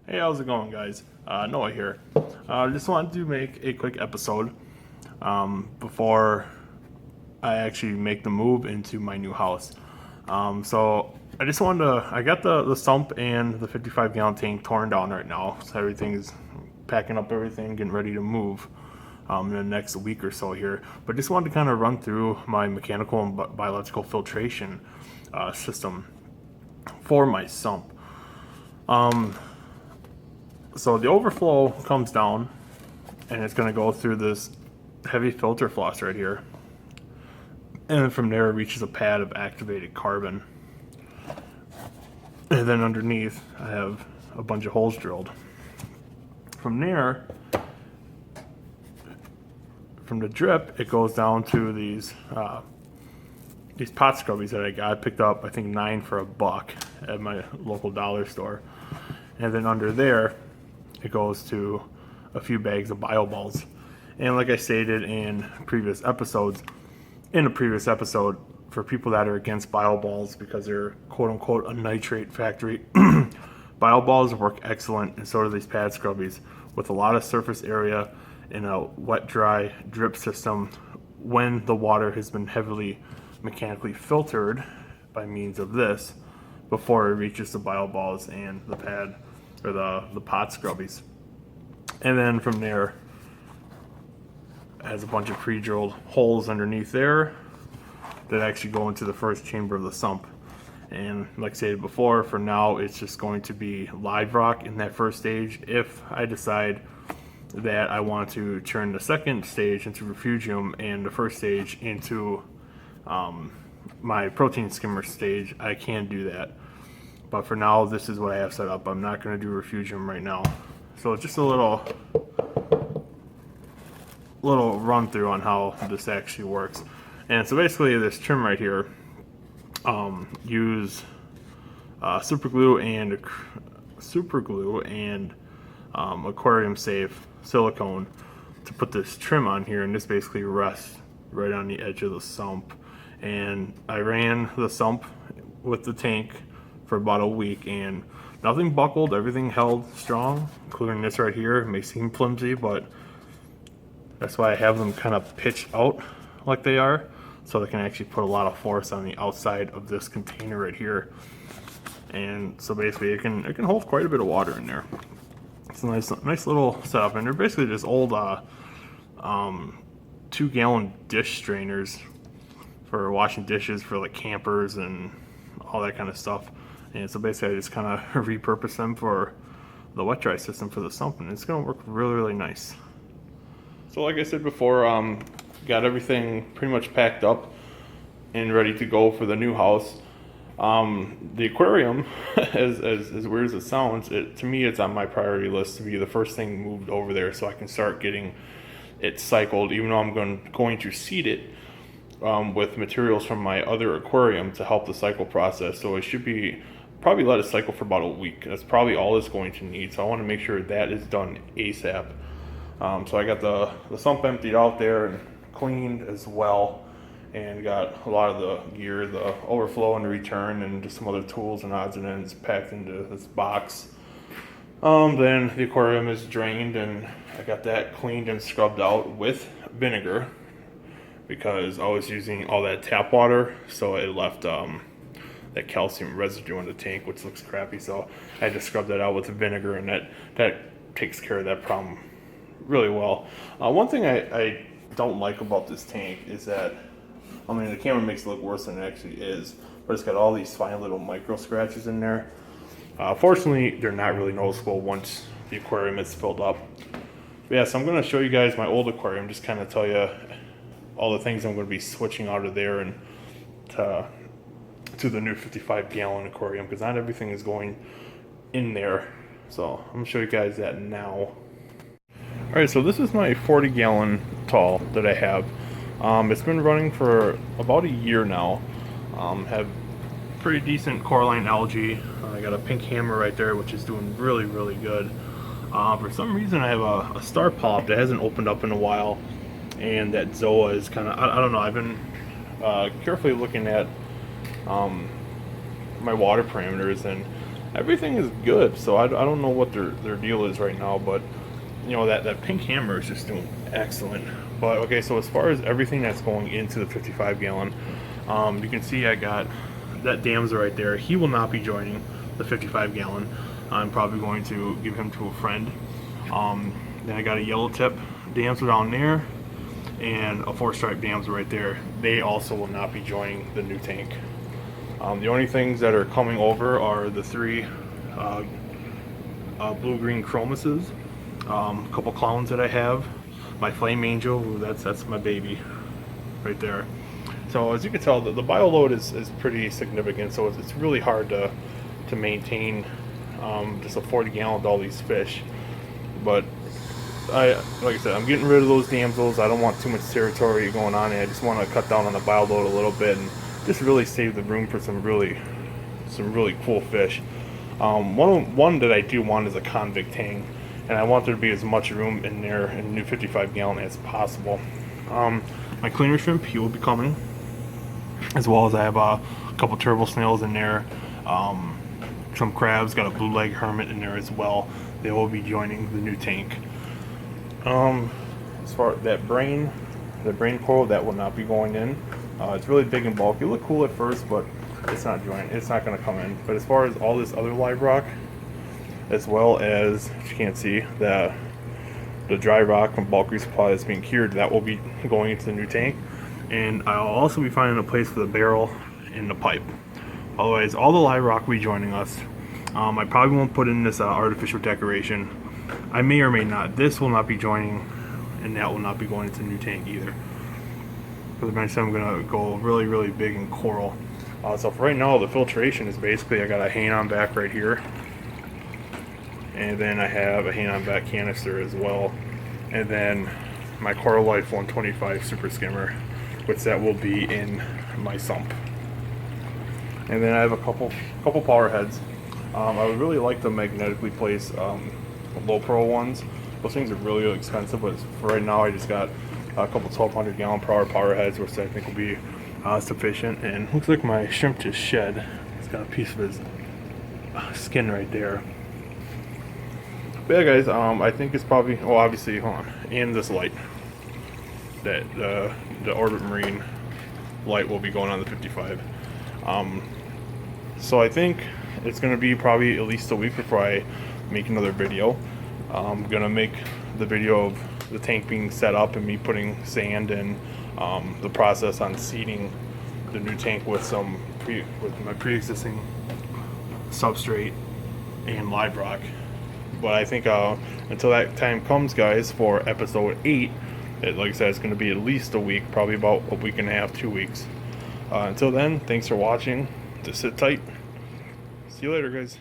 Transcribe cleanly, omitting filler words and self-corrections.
Hey, how's it going, guys? Noah here. Just wanted to make a quick episode before I actually make the move into my new house. So I just wanted to. I got the sump and the 55-gallon tank torn down right now. So everything's packing up everything, getting ready to move in the next week or so here. But just wanted to kind of run through my mechanical and biological filtration system for my sump. So the overflow comes down and it's going to go through this heavy filter floss right here. And then from there it reaches a pad of activated carbon. And then underneath I have a bunch of holes drilled. From there, from the drip, it goes down to these pot scrubbies that I got. I picked up, I think, 9 for $1 at my local dollar store. And then under there, it goes to a few bags of bio balls. And like I stated in a previous episode, for people that are against bio balls because they're quote unquote a nitrate factory, bio balls work excellent, and so do these pad scrubbies with a lot of surface area in a wet dry drip system when the water has been heavily mechanically filtered by means of this before it reaches the bio balls and the pad or the pot scrubbies. And then from there it has a bunch of pre-drilled holes underneath there that actually go into the first chamber of the sump. And like I stated before, for now it's just going to be live rock in that first stage. If I decide that I want to turn the second stage into refugium and the first stage into my protein skimmer stage, I can do that. But for now, this is what I have set up. I'm not going to do refugium right now. So it's just a little run through on how this actually works. And so basically this trim right here, use super glue and aquarium safe silicone to put this trim on here, and this basically rests right on the edge of the sump. And I ran the sump with the tank for about a week and nothing buckled, everything held strong, including this right here. It may seem flimsy, but that's why I have them kind of pitched out like they are, so they can actually put a lot of force on the outside of this container right here. And so basically it can hold quite a bit of water in there. It's a nice little setup, and they're basically just old 2-gallon dish strainers for washing dishes for like campers and all that kind of stuff. And so basically I just kind of repurpose them for the wet dry system for the sump, and it's going to work really nice. So like I said before, got everything pretty much packed up and ready to go for the new house. The aquarium, as weird as it sounds, to me it's on my priority list to be the first thing moved over there so I can start getting it cycled, even though I'm going to seed it with materials from my other aquarium to help the cycle process. So it should be probably let it cycle for about a week. That's probably all it's going to need. So I want to make sure that is done ASAP. So I got the sump emptied out there and cleaned as well, and got a lot of the gear, the overflow and return, and just some other tools and odds and ends packed into this box. Then the aquarium is drained, and I got that cleaned and scrubbed out with vinegar because I was using all that tap water, so it left that calcium residue in the tank, which looks crappy. So I had to scrub that out with vinegar, and that takes care of that problem really well. One thing I don't like about this tank is that, I mean, the camera makes it look worse than it actually is, but it's got all these fine little micro scratches in there. Fortunately, they're not really noticeable once the aquarium is filled up. But yeah, so I'm going to show you guys my old aquarium, just kind of tell you all the things I'm going to be switching out of there and to the new 55-gallon aquarium, because not everything is going in there. So I'm going to show you guys that now. Alright, so this is my 40-gallon tall that I have. It's been running for about a year now. Have pretty decent coralline algae. I got a pink hammer right there, which is doing really good. For some reason I have a star polyp that hasn't opened up in a while, and that zoa is kind of, I don't know, I've been carefully looking at my water parameters, and everything is good. So I don't know what their deal is right now, but you know that pink hammer is just doing excellent. But okay, so as far as everything that's going into the 55 gallon, you can see I got that Damser right there. He will not be joining the 55 gallon. I'm probably going to give him to a friend. Then I got a yellow tip Damser down there and a 4-stripe Damser right there. They also will not be joining the new tank. The only things that are coming over are the 3 blue-green chromuses, a couple clowns that I have, my flame angel, that's my baby right there. So as you can tell, the bio load is pretty significant, so it's really hard to maintain just a 40 gallon with all these fish. But like I said, I'm getting rid of those damsels. I don't want too much territory going on, and I just want to cut down on the bio load a little bit and just really save the room for some really cool fish. One that I do want is a convict tang, and I want there to be as much room in there in the new 55 gallon as possible. My cleaner shrimp, he will be coming, as well as I have a couple turbo snails in there, some crabs, got a blue leg hermit in there as well. They will be joining the new tank. As far as that brain coral, that will not be going in. It's really big and bulky. It looked cool at first, but it's not joining. It's not going to come in. But as far as all this other live rock, as well as you can't see the dry rock from bulk resupply that's being cured, that will be going into the new tank. And I'll also be finding a place for the barrel and the pipe. Otherwise, all the live rock will be joining us. I probably won't put in this artificial decoration. I may or may not. This will not be joining, and that will not be going into the new tank either. Because eventually I'm going to go really big in coral. So for right now, the filtration is basically, I got a hang on back right here. And then I have a hang on back canister as well. And then my Coral Life 125 Super Skimmer, which that will be in my sump. And then I have a couple power heads. I would really like the magnetically placed low pro ones. Those things are really expensive, but for right now I just got a couple 1200 gallon per hour power heads, which I think will be sufficient. And looks like my shrimp just shed. It's got a piece of his skin right there. But yeah, guys, I think it's probably, well, obviously, hold on, and this light, that the Orbit Marine light will be going on the 55. So I think it's going to be probably at least a week before I make another video. I'm going to make the video of the tank being set up and me putting sand and the process on seeding the new tank with my pre-existing substrate and live rock. But I think until that time comes, guys, for episode 8, like I said, it's going to be at least a week, probably about a week and a half, 2 weeks. Until then, thanks for watching. Just sit tight. See you later, guys.